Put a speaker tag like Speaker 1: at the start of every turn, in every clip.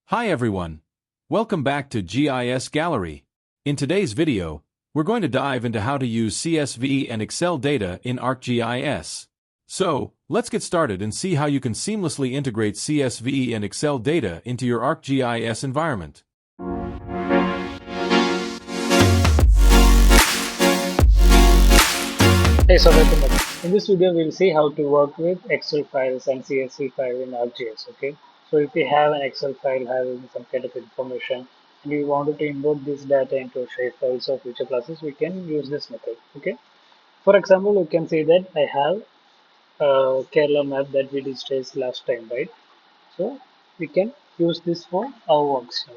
Speaker 1: Hi everyone. Welcome back to GIS Gallery. In today's video, we're going to dive into how to use CSV and Excel data in ArcGIS. So, let's get started and see how you can seamlessly integrate CSV and Excel data into your ArcGIS environment.
Speaker 2: Hey, so welcome back. In this video, we'll see how to work with Excel files and CSV file in ArcGIS. Okay, so if you have an Excel file having some kind of information and you wanted to import this data into shape files or future classes, we can use this method. Okay, for example, you can see that I have a Kerala map that we digitized last time, right? So we can use this for our works now.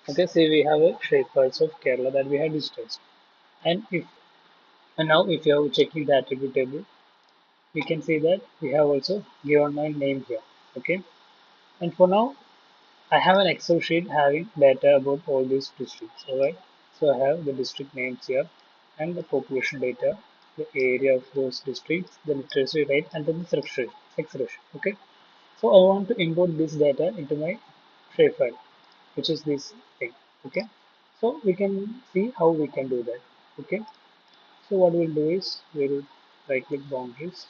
Speaker 2: Okay, see we have a shape files of Kerala that we have digitized, and if and now if you are checking the attribute table, we can see that we have also given my name here. Okay, and for now I have an Excel sheet having data about all these districts. All right, so I have the district names here and the population data, the area of those districts, the literacy rate, and then the sex ratio. Okay, so I want to import this data into my shapefile, which is this thing. Okay, so we can see how we can do that. Okay, so what we'll do is we'll right click boundaries.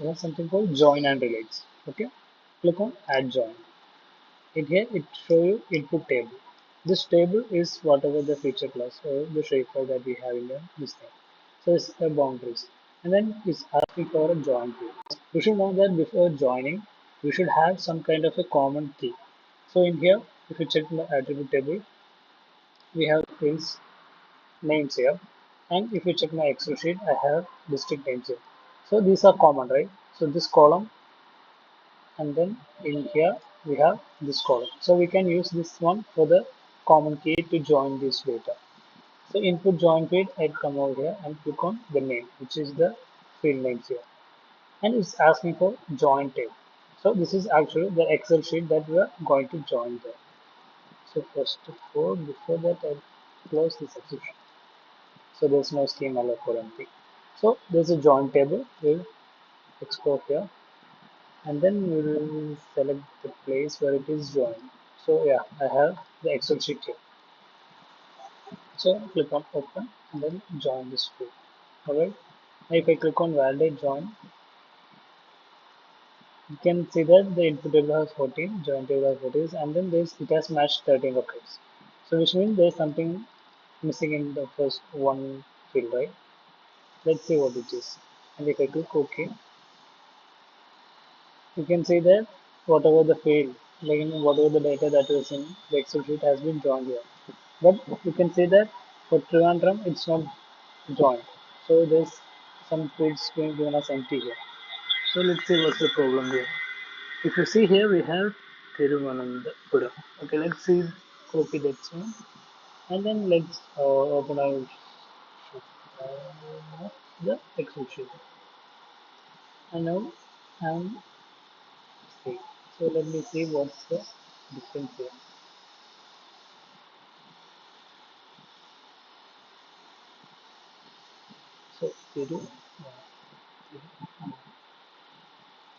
Speaker 2: We have something called join and relates. Okay, click on add join. In here it show you input table. This table is whatever the feature class or the shapefile that we have in this thing. So it's the boundaries, and then it's asking for a join key. You should know that before joining you should have some kind of a common key. So in here, if you check the attribute table, we have fields names here, and if you check my Excel sheet, I have district names here. So these are common, right? So this column, and then in here we have this column, so we can use this one for the common key to join this data. So input join field, I come over here and click on the name, which is the field names here, and it's asking for join table. So this is actually the Excel sheet that we are going to join there. So first of all, before that I close this Excel sheet, so there's no schema left or anything. So there's a join table. We'll export here, and then we will select the place where it is joined. So yeah, I have the Excel sheet here. So click on open and then join this field. Alright. Now if I click on validate join, you can see that the input table has 14, join table has 14, and then it has matched 13 records. So which means there's something missing in the first one field, right? Let's see what it is. And if I click OK, you can see that whatever the field, like whatever the data that was in the Excel sheet has been joined here. But you can see that for Trivandrum it's not joined. So there's some fields being given as empty here. So let's see what's the problem here. If you see here we have Thiruvananthapuram. Okay, let's see, copy that one, and then let's open our the Excel sheet. And now I'm see. So let me see what's the difference here. So Thiru,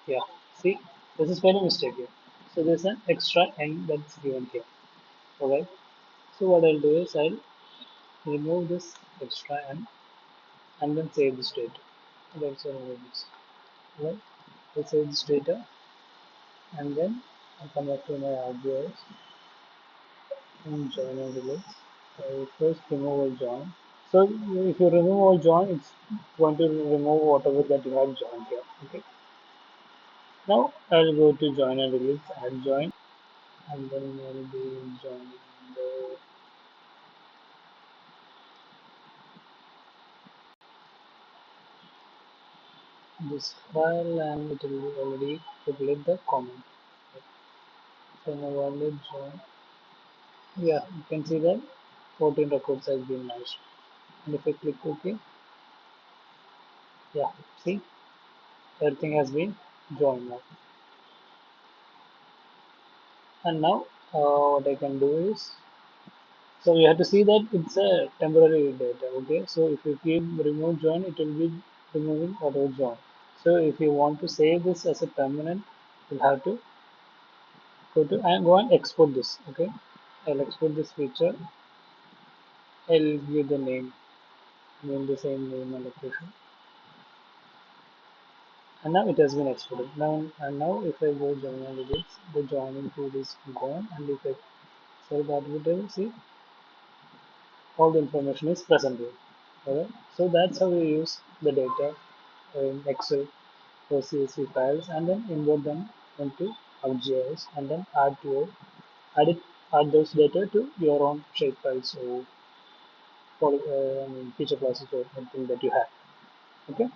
Speaker 2: yeah, see, this is very mistake here. So there's an extra n that's given here. Alright. So what I'll do is I'll remove this extra n and then save this data. Let's remove this. Alright. I'll save this data and then I'll come back to my ArcGIS and join and release. I will first remove all join. So if you remove all join, it's going to remove whatever that you have joined here. Okay. Now I'll go to join and release, add join, and then I'll be joining the this file, and it will already populate the comment. So now valid join. Yeah, you can see that 14 records has been matched. And if I click OK, yeah, see, everything has been joined now. And now what I can do is, so you have to see that it's a temporary data. Okay, so if you keep remove join, it will be removing auto join. So if you want to save this as a permanent, you'll have to go and export this. Okay, I'll export this feature. I'll give the name, name the same name and location, and now it has been exported. Now if I go join edits, the joining tool is gone, and if I save that detail, see all the information is present here. Alright, so that's how we use the data in Excel or CSV files, and then import them into ArcGIS, and then add it add those data to your own shape files or feature process or anything that you have. Okay.